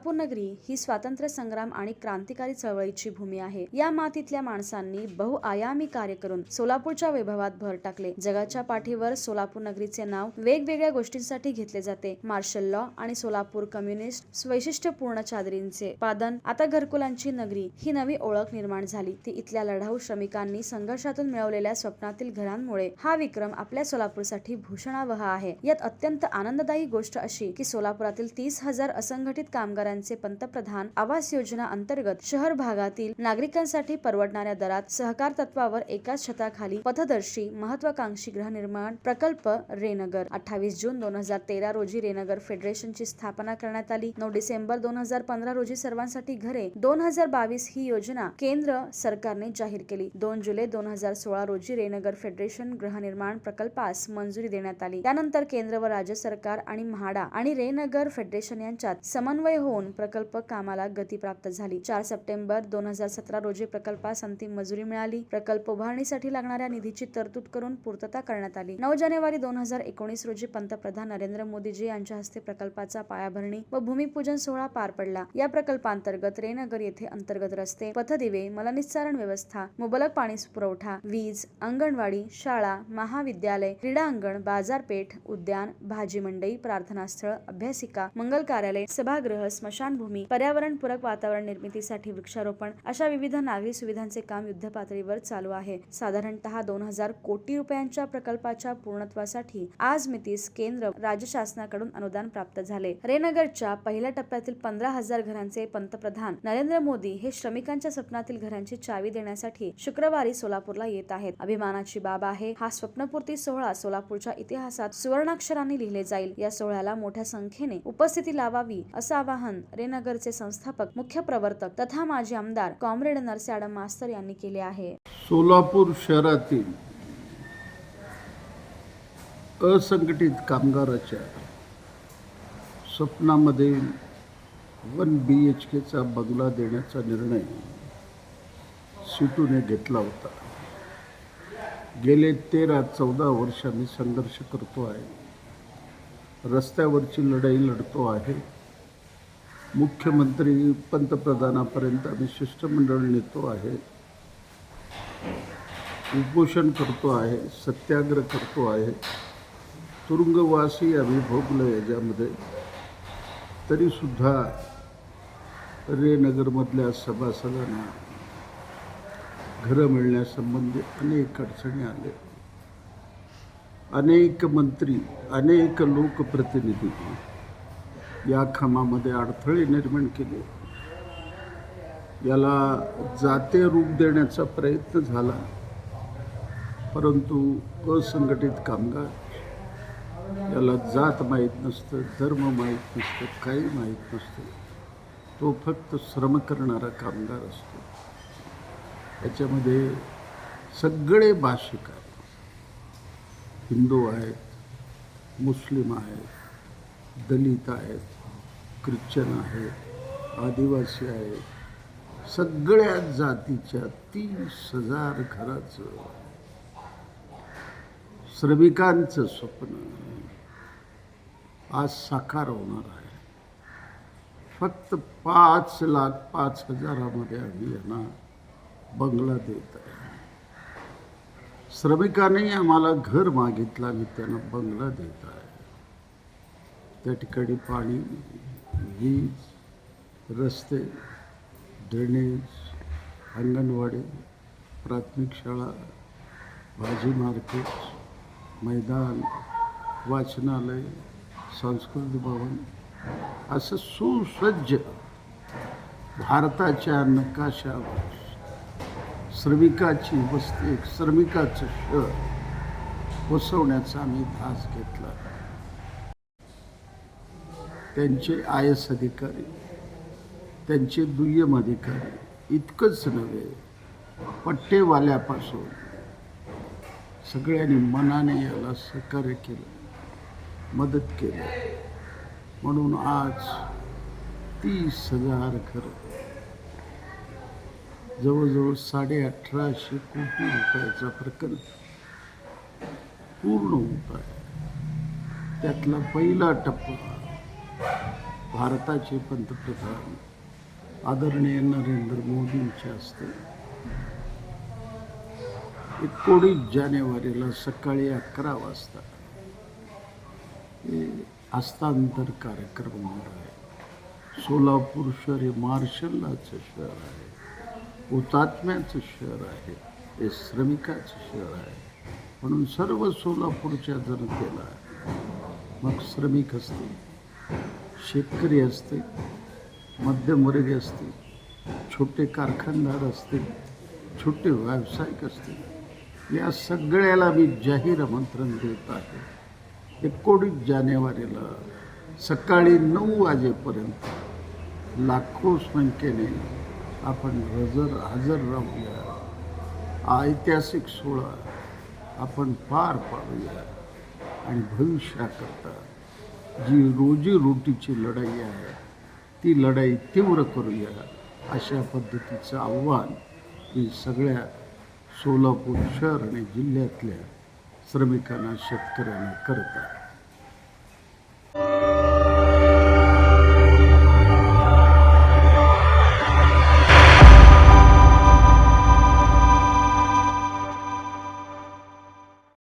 सोलापूर नगरी ही स्वातंत्र्य संग्राम आणि क्रांतिकारी चळवळीची भूमी आहे। या मातीतल्या माणसांनी बहुआयामी कार्य करून सोलापूरच्या वैभवात भर टाकले। जगाच्या पाठीवर सोलापूर नगरीचे नाव वेगवेगळ्या गोष्टींसाठी घेतले जाते। मार्शल लॉ आणि सोलापूर कम्युनिस्ट वैशिष्ट्यपूर्ण चादरींचे उत्पादन। आता घरकुलांची नगरी ही नवी ओळख निर्माण झाली ती इथल्या लढाऊ श्रमिकांनी संघर्षातून मिळवलेल्या स्वप्नातील घरांमुळे। हा विक्रम आपल्या सोलापूरसाठी भूषणावह आहे। यात अत्यंत आनंददायी गोष्ट अशी की सोलापुरातील 30,000 असंघटित कामगारांचे पंतप्रधान आवास योजना अंतर्गत शहर भागातील नागरिकांसाठी परवडणाऱ्या दरात सहकार तत्वावर एकाच छताखाली पथदर्शी महत्वाकांक्षी गृहनिर्माण प्रकल्प रेनगर। 28 जून 2013 रोजी रेनगर फेडरेशनची स्थापना करण्यात आली। 9 डिसेंबर 2015 रोजी सर्वांसाठी घरे 2022 ही योजना केंद्र सरकारने जाहीर केली। 2 जुलै 2016 रोजी रेनगर फेडरेशन गृहनिर्माण प्रकल्पास मंजुरी देण्यात आली। त्यानंतर केंद्र व राज्य सरकार आणि म्हाडा आणि रेनगर फेडरेशन यांच्यात समन्वय होऊन प्रकल्प कामाला गती प्राप्त झाली। 4 सप्टेंबर 2017 रोजी प्रकल्पास अंतिम मंजुरी मिळाली। प्रकल्प उभारणीसाठी लागणाऱ्या निधीची तरतूद करून पूर्तता करण्यात आली। 9 जानेवारी 2019 रोजी पंतप्रधान नरेंद्र मोदीजी यांच्या हस्ते प्रकल्पाचा पायाभरणी व भूमिपूजन सोहळा पार पडला। या प्रकल्पांतर्गत रेनगर येथे अंतर्गत रस्ते, पथदिवे, मलनिस्सारण व्यवस्था, मुबलक पाणी पुरवठा, वीज, अंगणवाडी, शाळा, महाविद्यालय, क्रीडांगण, बाजारपेठ, उद्यान, भाजी मंडई, प्रार्थनास्थळ, अभ्यासिका, मंगल कार्यालय, सभागृह, स्मशानभूमी, पर्यावरणपूरक वातावरण निर्मितीसाठी वृक्षारोपण अशा विविध नागरी सुविधांचे काम युद्धपातळीवर चालू आहे। साधारणतः 2000 कोटी रुपयांच्या प्रकल्पाच्या पूर्णत्वासाठी आज मितीस केंद्र राज्य शासनाकडून अनुदान प्राप्त झाले। रेनगरच्या पहिल्या टप्प्यातील 15,000 घरांचे पंतप्रधान नरेंद्र मोदी हे श्रमिकांच्या स्वप्नातील घरांची चावी देण्यासाठी शुक्रवारी सोलापूरला येत आहेत। अभिमानाची बाब आहे। हा स्वप्नपूर्ती सोहळा सोलापूरच्या इतिहासात सुवर्णाक्षरांनी लिहिले जाईल। या सोहळ्याला मोठ्या संख्येने उपस्थिती लावावी असं आवाहन रेनगरचे संस्थापक, मुख्य प्रवर्तक तथा माजी आमदार कॉम्रेड नरसे ॲडम मास्तर यांनी केले आहे। सोलापूर शहरातील असंघटित कामगाराच्या स्वप्नामध्ये 1 BHKचा बंगला देण्याचा निर्णय सिटूने घेतला होता। गेले 13-14 वर्ष मी संघर्ष करतो आहे, रस्त्यावरची लढाई लढतो आहे, मुख्यमंत्री पंतप्रधानापर्यंत आम्ही शिष्टमंडळ नेतो आहे, उपोषण करतो आहे, सत्याग्रह करतो आहे, तुरुंगवासी आम्ही भोगलो याच्यामध्ये। तरीसुद्धा रेनगरमधल्या सभासदांना घरं मिळण्यासंबंधी अनेक अडचणी आल्या। अनेक मंत्री, अनेक लोकप्रतिनिधी या कामामध्ये अडथळे निर्माण केले। याला जातीय रूप देण्याचा प्रयत्न झाला, परंतु असंघटित कामगार याला जात माहीत नसतं, धर्म माहीत नसतं, काही माहीत नसतं। तो फक्त श्रम करणारा कामगार असतो। याच्यामध्ये सगळे भाषिक आहेत, हिंदू आहेत, मुस्लिम आहेत, दलित आहेत, ख्रिश्चन आहेत, आदिवासी आहेत, सगळ्या जातीच्या 30,000 घराचं श्रमिकांचं स्वप्न आज साकार होणार आहे। फक्त 5,05,000 मध्ये आम्ही यांना बंगला देत आहे। श्रमिकांनी आम्हाला घर मागितलं, आम्ही त्यांना बंगला देत आहे। त्या ठिकाणी पाणी, वीज, रस्ते, ड्रेनेज, अंगणवाडी, प्राथमिक शाळा, भाजी मार्केट, मैदान, वाचनालय, सांस्कृतिक भवन असं सुसज्ज भारताच्या नकाशावर श्रमिकाची वस्ती, श्रमिकाचं शहर वसवण्याचा आम्ही ध्यास घेतला। त्यांचे IAS अधिकारी, त्यांचे दुय्यम अधिकारी इतकंच नव्हे, पट्टेवाल्यापासून सगळ्यांनी मनाने याला सहकार्य केलं, मदत केली। म्हणून आज 30,000 घर, जवळजवळ 1850 कोटी रुपयाचा प्रकल्प पूर्ण होत आहे। त्यातला पहिला टप्पा भारताचे पंतप्रधान आदरणीय नरेंद्र मोदींच्या हस्ते 19 जानेवारीला सकाळी 11 वाजता हे हस्तांतर कार्यक्रम होणार आहे. सोलापूर शहर हे मार्शलाचं शहर आहे, हुतात्म्याचं शहर आहे, हे श्रमिकाचं शहर आहे. म्हणून सर्व सोलापूरच्या जनतेला, मग श्रमिक असतील, शेतकरी असतील, मध्यमवर्गीय असतील, छोटे कारखानदार असतील, छोटे व्यावसायिक असतील, या सगळ्याला मी जाहीर आमंत्रण देत आहे. 19 जानेवारीला सकाळी 9 वाजेपर्यंत लाखो संख्येने आपण हजर राहूया. हा ऐतिहासिक सोहळा आपण पार पाडूया आणि भविष्याकरता जी रोजीरोटीची लढाई आहे ती लढाई तीव्र करूया, अशा पद्धतीचं आव्हान मी सगळ्या सोलापूर शहर आणि जिल्ह्यातल्या श्रमिकांना, शेतकऱ्यांना करत आहे.